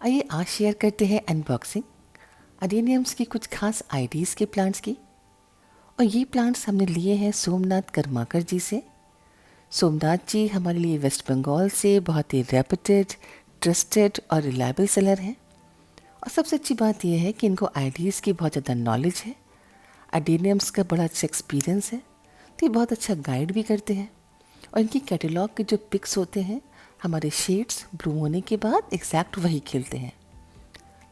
आइए आज शेयर करते हैं अनबॉक्सिंग अडेनियम्स की कुछ खास आईडीज़ के प्लांट्स की। और ये प्लांट्स हमने लिए हैं सोमनाथ कर्माकर जी से। सोमनाथ जी हमारे लिए वेस्ट बंगाल से बहुत ही रेपुटेड, ट्रस्टेड और रिलायबल सेलर हैं। और सबसे अच्छी बात यह है कि इनको आईडीज़ की बहुत ज़्यादा नॉलेज है, अडेनियम्स का बड़ा अच्छा एक्सपीरियंस है, तो ये बहुत अच्छा गाइड भी करते हैं। और इनकी कैटलॉग के जो पिक्स होते हैं हमारे शेड्स ब्लूम होने के बाद एग्जैक्ट वही खिलते हैं।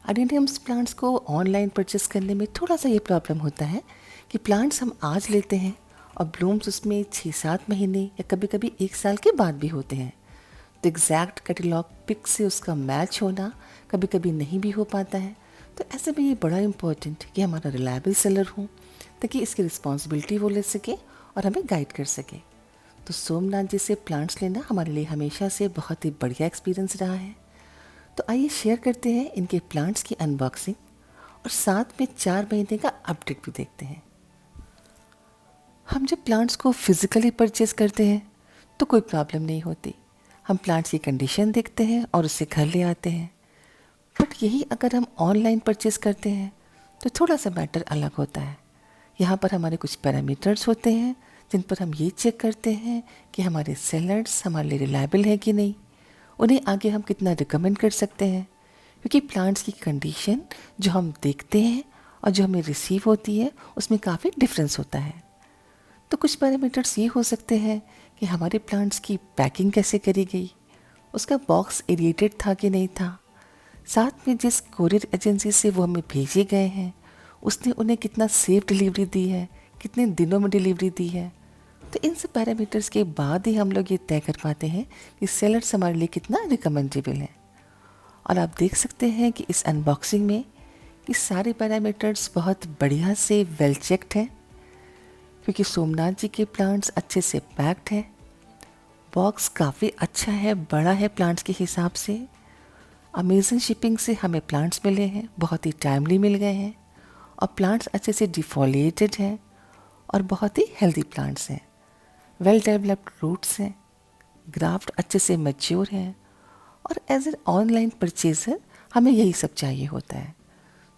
अडेनियम्स प्लांट्स को ऑनलाइन परचेस करने में थोड़ा सा ये प्रॉब्लम होता है कि प्लांट्स हम आज लेते हैं और ब्लूम्स उसमें 6-7 महीने या कभी कभी 1 साल के बाद भी होते हैं। तो एग्जैक्ट कैटलॉग पिक से उसका मैच होना कभी कभी नहीं भी हो पाता है। तो ऐसे में ये बड़ा इम्पोर्टेंट कि हमारा रिलायबल सेलर हो ताकि इसकी रिस्पॉन्सिबिलिटी वो ले सके और हमें गाइड कर सके। तो सोमनाथ जी से प्लांट्स लेना हमारे लिए हमेशा से बहुत ही बढ़िया एक्सपीरियंस रहा है। तो आइए शेयर करते हैं इनके प्लांट्स की अनबॉक्सिंग और साथ में 4 महीने का अपडेट भी देखते हैं। हम जब प्लांट्स को फिजिकली परचेज करते हैं तो कोई प्रॉब्लम नहीं होती। हम प्लांट्स की कंडीशन देखते हैं और उसे घर ले आते हैं। बट यही अगर हम ऑनलाइन परचेज करते हैं तो थोड़ा सा मैटर अलग होता है। यहाँ पर हमारे कुछ पैरामीटर्स होते हैं जिन पर हम ये चेक करते हैं कि हमारे सेलर्स हमारे लिए रिलायबल है कि नहीं, उन्हें आगे हम कितना रिकमेंड कर सकते हैं। क्योंकि प्लांट्स की कंडीशन जो हम देखते हैं और जो हमें रिसीव होती है उसमें काफ़ी डिफरेंस होता है। तो कुछ पैरामीटर्स ये हो सकते हैं कि हमारे प्लांट्स की पैकिंग कैसे करी गई, उसका बॉक्स एरिएटेड था कि नहीं था, साथ में जिस कोरियर एजेंसी से वो हमें भेजे गए हैं उसने उन्हें कितना सेफ डिलीवरी दी है, कितने दिनों में डिलीवरी दी है। तो इन सब पैरामीटर्स के बाद ही हम लोग ये तय कर पाते हैं कि सेलर्स हमारे लिए कितना रिकमेंडेबल है। और आप देख सकते हैं कि इस अनबॉक्सिंग में ये सारे पैरामीटर्स बहुत बढ़िया से वेल चेक्ड हैं क्योंकि सोमनाथ जी के प्लांट्स अच्छे से पैक्ड हैं। बॉक्स काफ़ी अच्छा है, बड़ा है प्लांट्स के हिसाब से। अमेजन शिपिंग से हमें प्लांट्स मिले हैं, बहुत ही टाइमली मिल गए हैं और प्लांट्स अच्छे से डिफोलिएटेड हैं और बहुत ही हेल्दी प्लांट्स हैं। वेल डेवलप्ड रूट्स हैं, ग्राफ्ट अच्छे से मैच्योर हैं और एज एन ऑनलाइन परचेज़र हमें यही सब चाहिए होता है।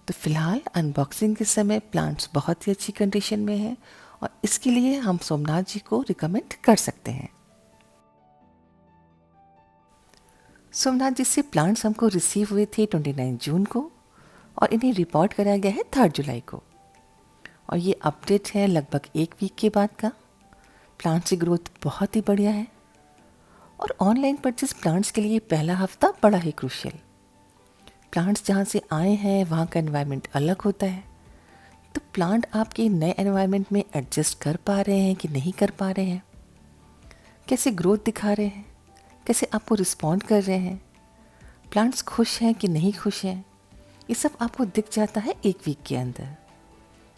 तो फ़िलहाल अनबॉक्सिंग के समय प्लांट्स बहुत ही अच्छी कंडीशन में हैं और इसके लिए हम सोमनाथ जी को रिकमेंड कर सकते हैं। सोमनाथ जी से प्लांट्स हमको रिसीव हुए थे 29 जून को और इन्हें रिपोर्ट कराया गया है 3 जुलाई को। और ये अपडेट है लगभग 1 वीक के बाद का। प्लांट्स की ग्रोथ बहुत ही बढ़िया है और ऑनलाइन परचेज प्लांट्स के लिए पहला हफ्ता बड़ा ही क्रूशियल। प्लांट्स जहाँ से आए हैं वहाँ का एनवायरनमेंट अलग होता है, तो प्लांट आपके नए एनवायरनमेंट में एडजस्ट कर पा रहे हैं कि नहीं कर पा रहे हैं, कैसे ग्रोथ दिखा रहे हैं, कैसे आपको रिस्पॉन्ड कर रहे हैं, प्लांट्स खुश हैं कि नहीं खुश हैं, ये सब आपको दिख जाता है 1 वीक के अंदर।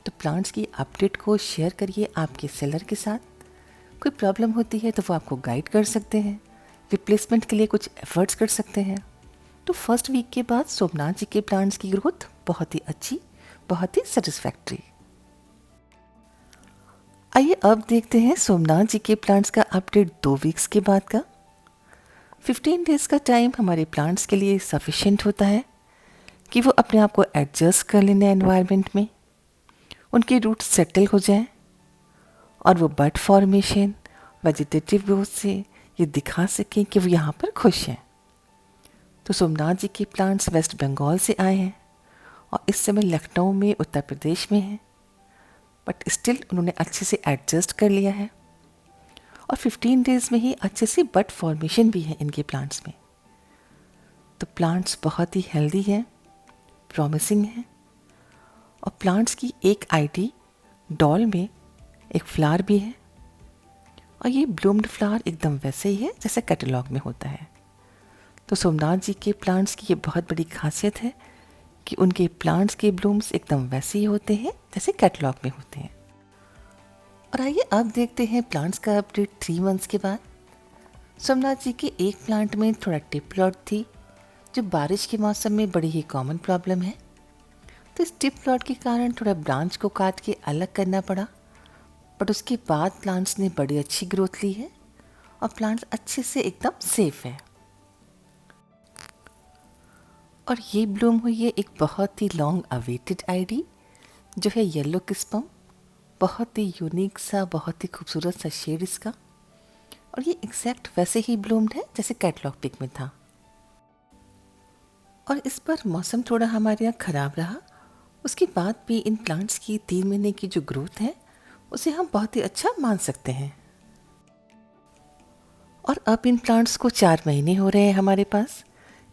तो प्लांट्स की अपडेट को शेयर करिए आपके सेलर के साथ। कोई प्रॉब्लम होती है तो वो आपको गाइड कर सकते हैं, रिप्लेसमेंट के लिए कुछ एफर्ट्स कर सकते हैं। तो फर्स्ट वीक के बाद सोमनाथ जी के प्लांट्स की ग्रोथ बहुत ही अच्छी, बहुत ही सेटिस्फैक्ट्री। आइए अब देखते हैं सोमनाथ जी के प्लांट्स का अपडेट 2 वीक्स के बाद का। 15 डेज़ का टाइम हमारे प्लांट्स के लिए सफिशिएंट होता है कि वो अपने आप को एडजस्ट कर लें एनवायरनमेंट में, उनके रूट सेटल हो जाएं और वो बड फॉर्मेशन, वेजिटेटिव ग्रोथ से ये दिखा सकें कि वो यहाँ पर खुश हैं। तो सोमनाथ जी के प्लांट्स वेस्ट बंगाल से आए हैं और इस समय लखनऊ में उत्तर प्रदेश में हैं, बट स्टिल उन्होंने अच्छे से एडजस्ट कर लिया है और 15 डेज़ में ही अच्छे से बड फॉर्मेशन भी है इनके प्लांट्स में। तो प्लांट्स बहुत ही हेल्दी हैं, प्रॉमिसिंग हैं और प्लांट्स की एक आईडी डॉल में एक फ्लावर भी है और ये ब्लूम्ड फ्लावर एकदम वैसे ही है जैसे कैटलॉग में होता है। तो सोमनाथ जी के प्लांट्स की ये बहुत बड़ी खासियत है कि उनके प्लांट्स के ब्लूम्स एकदम वैसे ही होते हैं जैसे कैटलॉग में होते हैं। और आइए अब देखते हैं प्लांट्स का अपडेट 3 मंथ्स के बाद। सोमनाथ जी के एक प्लांट में थोड़ा टिप रॉट थी जो बारिश के मौसम में बड़ी ही कॉमन प्रॉब्लम है। तो इस टिप रॉट के कारण थोड़ा ब्रांच को काट के अलग करना पड़ा, बट उसके बाद प्लांट्स ने बड़ी अच्छी ग्रोथ ली है और प्लांट्स अच्छे से एकदम सेफ है। और ये ब्लूम हुई है एक बहुत ही लॉन्ग अवेटेड आईडी जो है येलो किस्पम। बहुत ही यूनिक सा, बहुत ही खूबसूरत सा शेड इसका, और ये एग्जैक्ट वैसे ही ब्लूम्ड है जैसे कैटलॉग पिक में था। और इस बार मौसम थोड़ा हमारे यहाँ ख़राब रहा, उसके बाद भी इन प्लांट्स की 3 महीने की जो ग्रोथ है उसे हम बहुत ही अच्छा मान सकते हैं। और अब इन प्लांट्स को 4 महीने हो रहे हैं हमारे पास।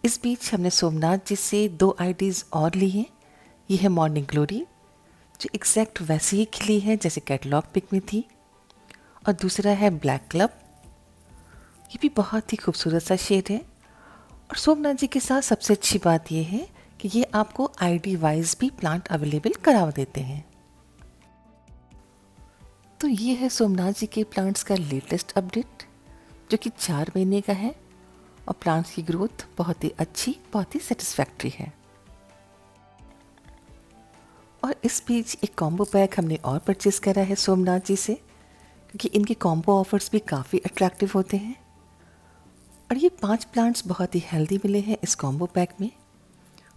इस बीच हमने सोमनाथ जी से 2 आईडीज़ और ली हैं। ये है मॉर्निंग ग्लोरी जो एग्जैक्ट वैसे ही खिली है जैसे कैटलॉग पिक में थी, और दूसरा है ब्लैक क्लब। ये भी बहुत ही खूबसूरत सा शेड है। और सोमनाथ जी के साथ सबसे अच्छी बात यह है कि ये आपको आईडी वाइज भी प्लांट अवेलेबल करा देते हैं। तो ये है सोमनाथ जी के प्लांट्स का लेटेस्ट अपडेट जो कि 4 महीने का है, और प्लांट्स की ग्रोथ बहुत ही अच्छी, बहुत ही सेटिस्फैक्ट्री है। और इस बीच एक कॉम्बो पैक हमने और परचेज़ करा है सोमनाथ जी से, क्योंकि इनके कॉम्बो ऑफर्स भी काफ़ी अट्रैक्टिव होते हैं। और ये 5 प्लांट्स बहुत ही हेल्दी मिले हैं इस कॉम्बो पैक में।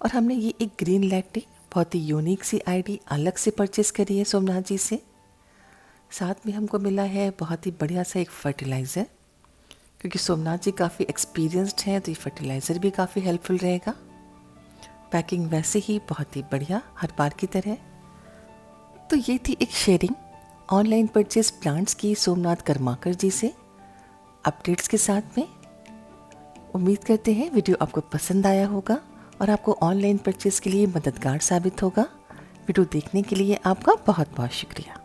और हमने ये एक ग्रीन लैटे बहुत ही यूनिक सी आईडी अलग से परचेज़ करी है सोमनाथ जी से। साथ में हमको मिला है बहुत ही बढ़िया सा एक फर्टिलाइज़र, क्योंकि सोमनाथ जी काफ़ी एक्सपीरियंस्ड हैं तो ये फर्टिलाइज़र भी काफ़ी हेल्पफुल रहेगा। पैकिंग वैसे ही बहुत ही बढ़िया हर बार की तरह। तो ये थी एक शेयरिंग ऑनलाइन परचेज प्लांट्स की सोमनाथ कर्माकर जी से अपडेट्स के साथ में। उम्मीद करते हैं वीडियो आपको पसंद आया होगा और आपको ऑनलाइन परचेज के लिए मददगार साबित होगा। वीडियो देखने के लिए आपका बहुत बहुत शुक्रिया।